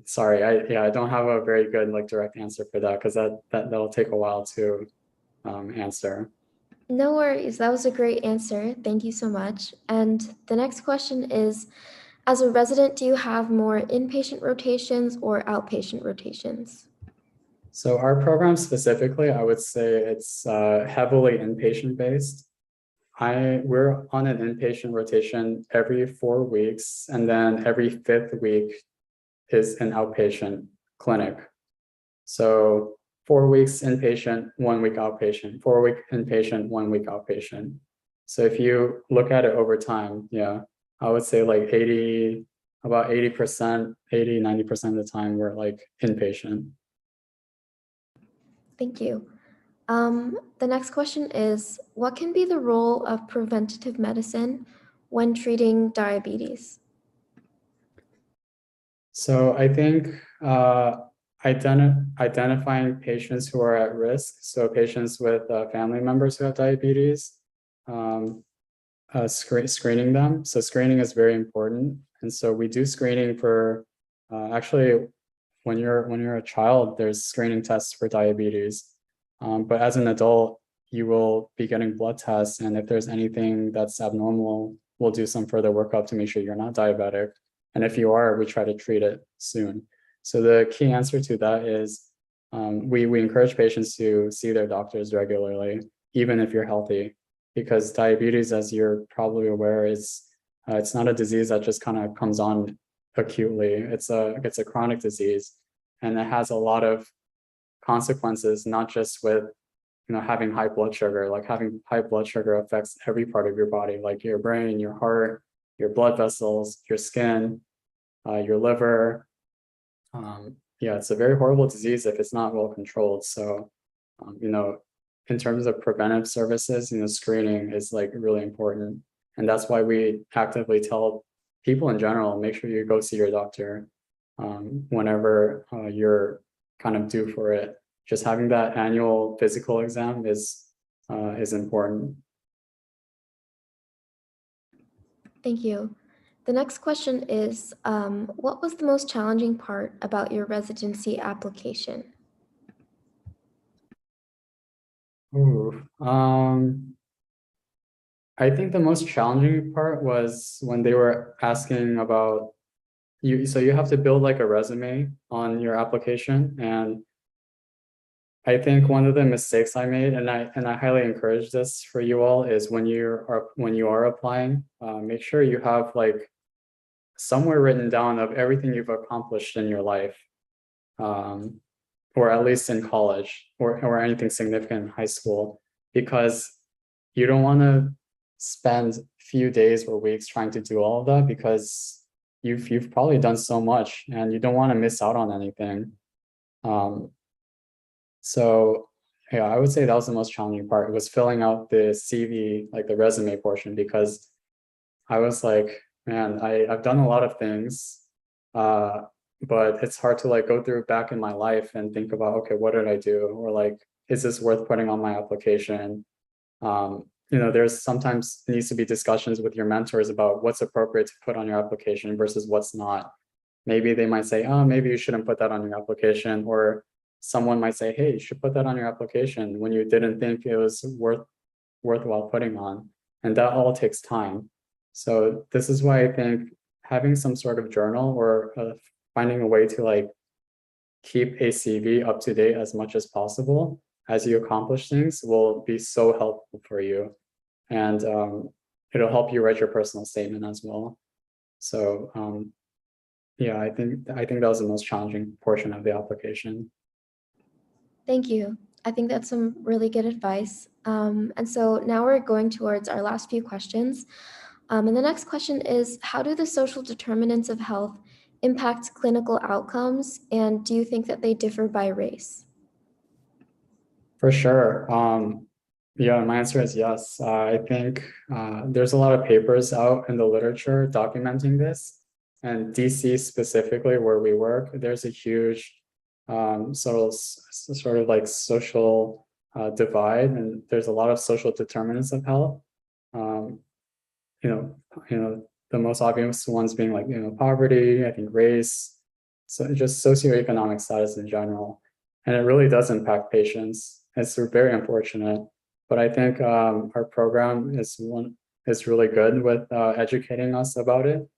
Sorry, I don't have a very good like direct answer for that, because that'll take a while to answer. No worries, that was a great answer. Thank you so much. And the next question is, as a resident, do you have more inpatient rotations or outpatient rotations? So our program specifically, I would say it's heavily inpatient based. We're on an inpatient rotation every 4 weeks, and then every 5th week is an outpatient clinic. So 4 weeks inpatient, 1 week outpatient, 4 week inpatient, 1 week outpatient. So if you look at it over time, yeah, I would say like about 80%, 90% of the time we're like inpatient. Thank you. The next question is, what can be the role of preventative medicine when treating diabetes? So I think identifying patients who are at risk, so patients with family members who have diabetes, screening them. So screening is very important, and so we do screening for actually when you're a child, there's screening tests for diabetes, but as an adult, you will be getting blood tests, and if there's anything that's abnormal we'll do some further workup to make sure you're not diabetic. And if you are, we try to treat it soon. So the key answer to that is we encourage patients to see their doctors regularly, even if you're healthy, because diabetes, as you're probably aware, is it's not a disease that just kind of comes on acutely. It's a chronic disease, and it has a lot of consequences, not just with having high blood sugar. Like having high blood sugar affects every part of your body, like your brain, your heart, your blood vessels, your skin, your liver. Yeah, it's a very horrible disease if it's not well controlled. So, in terms of preventive services, screening is like really important. And that's why we actively tell people in general, make sure you go see your doctor whenever you're kind of due for it. Just having that annual physical exam is important. Thank you. The next question is, what was the most challenging part about your residency application? Ooh, I think the most challenging part was when they were asking about you. So you have to build like a resume on your application, and I think one of the mistakes I made, and I highly encourage this for you all, is when you are applying, make sure you have like somewhere written down of everything you've accomplished in your life, or at least in college, or anything significant in high school, because you don't want to spend few days or weeks trying to do all of that, because you've probably done so much and you don't want to miss out on anything. So yeah, I would say that was the most challenging part. It was filling out the CV, like the resume portion, because I was like, man, I've done a lot of things, but it's hard to like go through back in my life and think about, okay, what did I do? Or like, is this worth putting on my application? There's sometimes needs to be discussions with your mentors about what's appropriate to put on your application versus what's not. Maybe they might say, oh, maybe you shouldn't put that on your application, or someone might say, hey, you should put that on your application when you didn't think it was worthwhile putting on. And that all takes time. So this is why I think having some sort of journal, or finding a way to like keep a CV up to date as much as possible as you accomplish things will be so helpful for you. And it'll help you write your personal statement as well. So yeah, I think that was the most challenging portion of the application. Thank you. I think that's some really good advice. And so now we're going towards our last few questions. And the next question is, how do the social determinants of health impact clinical outcomes? And do you think that they differ by race? For sure. Yeah, my answer is yes. I think there's a lot of papers out in the literature documenting this. And DC specifically, where we work, there's a huge sort of like social divide, and there's a lot of social determinants of health. The most obvious ones being like poverty, I think race, so just socioeconomic status in general, and it really does impact patients. It's very unfortunate, but I think our program is really good with educating us about it.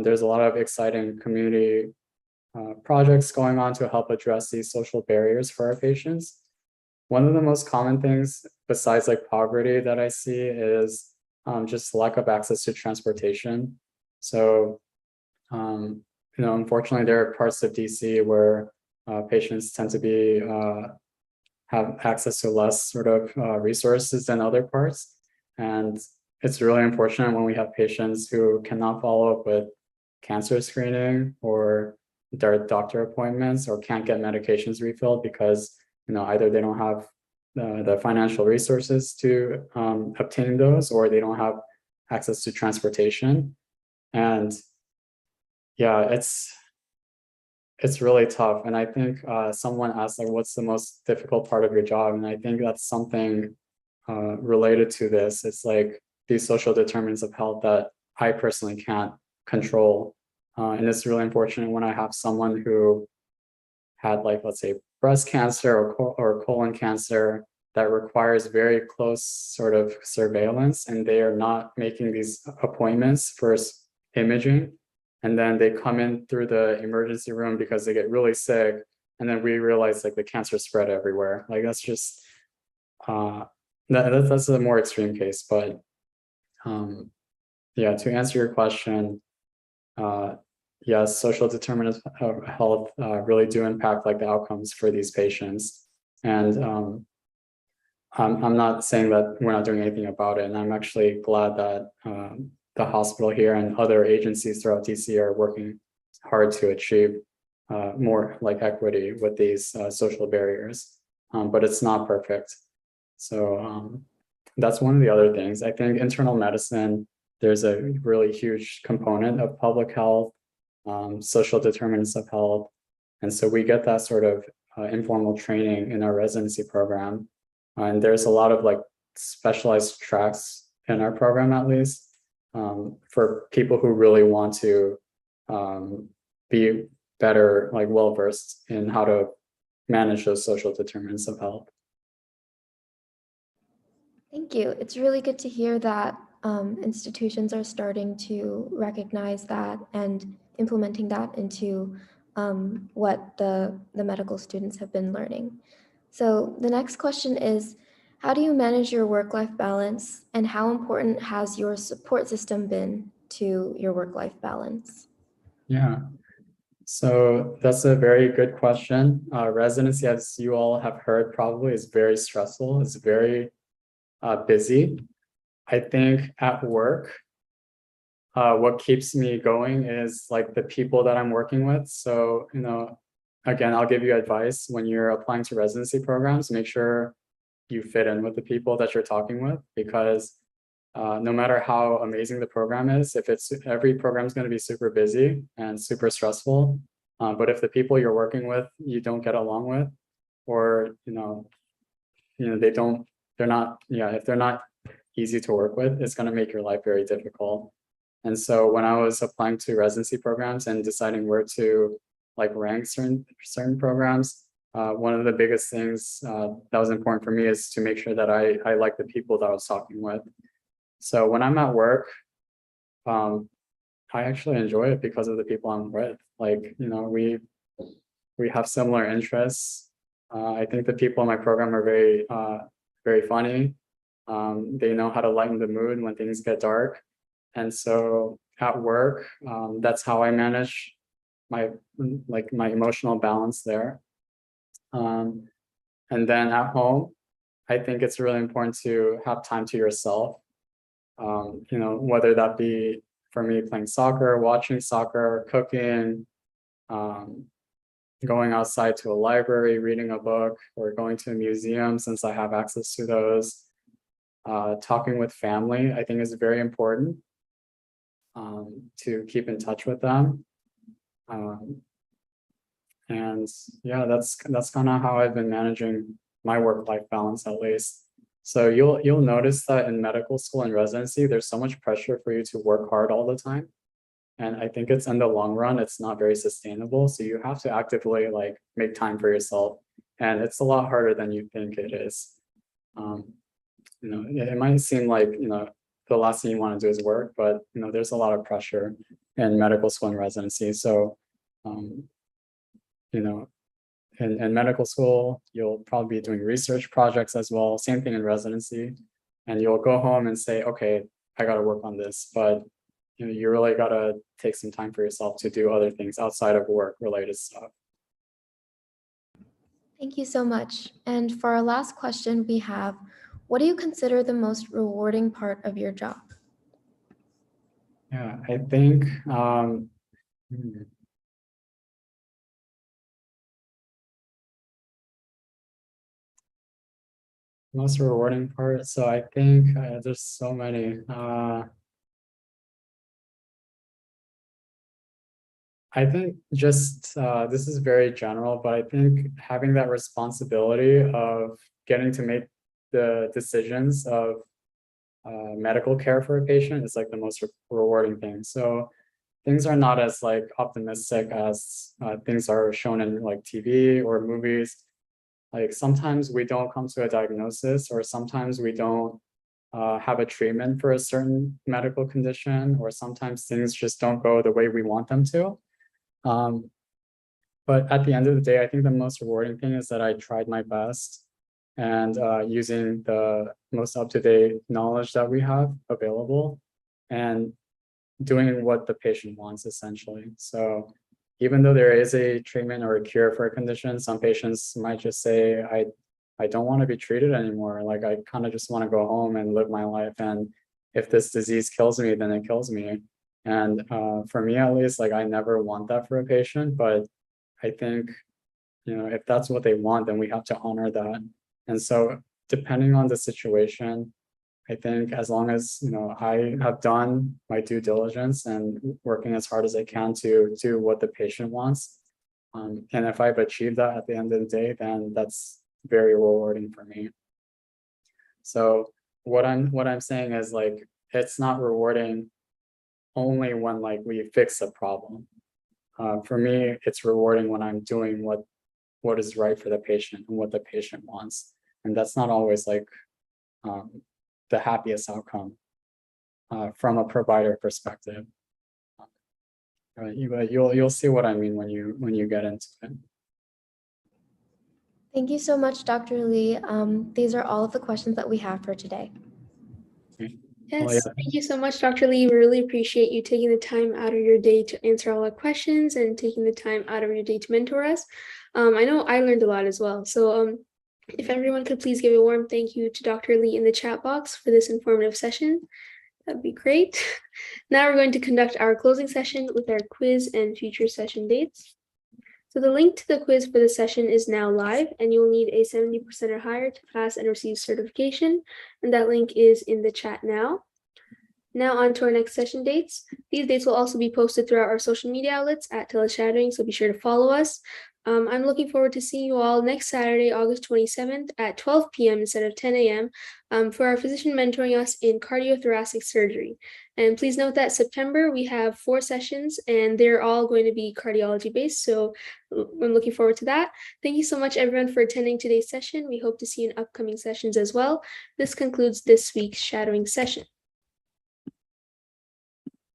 There's a lot of exciting community projects going on to help address these social barriers for our patients. One of the most common things besides like poverty that I see is just lack of access to transportation. So, unfortunately, there are parts of DC where patients tend to be have access to less sort of resources than other parts. And it's really unfortunate when we have patients who cannot follow up with cancer screening or their doctor appointments, or can't get medications refilled because either they don't have the financial resources to obtain those, or they don't have access to transportation. And yeah, it's really tough. And I think someone asked like, what's the most difficult part of your job? And I think that's something related to this. It's like these social determinants of health that I personally can't control. And it's really unfortunate when I have someone who had like, let's say, breast cancer or colon cancer, that requires very close sort of surveillance, and they are not making these appointments for imaging. And then they come in through the emergency room because they get really sick. And then we realize like the cancer spread everywhere. Like that's just, that's a more extreme case. But yeah, to answer your question, yes, social determinants of health really do impact like the outcomes for these patients. And I'm not saying that we're not doing anything about it. And I'm actually glad that the hospital here and other agencies throughout DC are working hard to achieve more like equity with these social barriers, but it's not perfect. So that's one of the other things. I think internal medicine, there's a really huge component of public health, social determinants of health. And so we get that sort of informal training in our residency program. And there's a lot of like specialized tracks in our program, at least, for people who really want to be better, like well-versed in how to manage those social determinants of health. Thank you. It's really good to hear that institutions are starting to recognize that and implementing that into what the medical students have been learning. So the next question is, how do you manage your work-life balance, and how important has your support system been to your work-life balance? Yeah, so that's a very good question. Residency, as you all have heard probably, is very stressful. It's very busy. I think at work, what keeps me going is like the people that I'm working with. So, again, I'll give you advice when you're applying to residency programs, make sure you fit in with the people that you're talking with, because no matter how amazing the program is, if every program is going to be super busy and super stressful, but if the people you're working with you don't get along with, or if they're not easy to work with, it's going to make your life very difficult. And so when I was applying to residency programs and deciding where to like rank certain programs, one of the biggest things that was important for me is to make sure that I like the people that I was talking with. So when I'm at work, I actually enjoy it because of the people I'm with. Like, we have similar interests. I think the people in my program are very funny. They know how to lighten the mood when things get dark. And so at work, that's how I manage my emotional balance there. And then at home, I think it's really important to have time to yourself. Whether that be for me playing soccer, watching soccer, cooking, going outside to a library, reading a book, or going to a museum since I have access to those. Talking with family, I think, is very important to keep in touch with them. And yeah, that's kind of how I've been managing my work-life balance, at least. So you'll notice that in medical school and residency, there's so much pressure for you to work hard all the time. And I think it's in the long run, it's not very sustainable. So you have to actively like make time for yourself. And it's a lot harder than you think it is. It might seem like, the last thing you want to do is work, but there's a lot of pressure in medical school and residency. So, in medical school, you'll probably be doing research projects as well. Same thing in residency. And you'll go home and say, okay, I got to work on this. But you really got to take some time for yourself to do other things outside of work related stuff. Thank you so much. And for our last question, we have, what do you consider the most rewarding part of your job? Yeah, I think most rewarding part. So I think there's so many. I think just this is very general, but I think having that responsibility of getting to make the decisions of medical care for a patient is like the most rewarding thing. So things are not as like optimistic as things are shown in like TV or movies. Like sometimes we don't come to a diagnosis, or sometimes we don't have a treatment for a certain medical condition, or sometimes things just don't go the way we want them to. But at the end of the day, I think the most rewarding thing is that I tried my best, and using the most up-to-date knowledge that we have available, and doing what the patient wants, essentially. So even though there is a treatment or a cure for a condition, some patients might just say, I don't want to be treated anymore. Like, I kind of just want to go home and live my life. And if this disease kills me, then it kills me. And for me, at least, like, I never want that for a patient. But I think, if that's what they want, then we have to honor that. And so depending on the situation, I think as long as, I have done my due diligence and working as hard as I can to do what the patient wants, and if I've achieved that at the end of the day, then that's very rewarding for me. So what I'm saying is, like, it's not rewarding only when, like, we fix a problem. For me, it's rewarding when I'm doing what is right for the patient and what the patient wants, and that's not always like the happiest outcome from a provider perspective. You'll see what I mean when you get into it. Thank you so much, Dr. Lee. These are all of the questions that we have for today. Yes, Well, yeah. thank you so much, Dr. Lee. We really appreciate you taking the time out of your day to answer all our questions and taking the time out of your day to mentor us. I know I learned a lot as well. So if everyone could please give a warm thank you to Dr. Lee in the chat box for this informative session, that'd be great. Now we're going to conduct our closing session with our quiz and future session dates. So the link to the quiz for the session is now live, and you will need a 70% or higher to pass and receive certification. And that link is in the chat now. Now on to our next session dates. These dates will also be posted throughout our social media outlets at TeleShadowing, so be sure to follow us. I'm looking forward to seeing you all next Saturday, August 27th at 12 p.m. instead of 10 a.m. For our physician mentoring us in cardiothoracic surgery. And please note that September we have 4 sessions, and they're all going to be cardiology based. So I'm looking forward to that. Thank you so much, everyone, for attending today's session. We hope to see you in upcoming sessions as well. This concludes this week's shadowing session.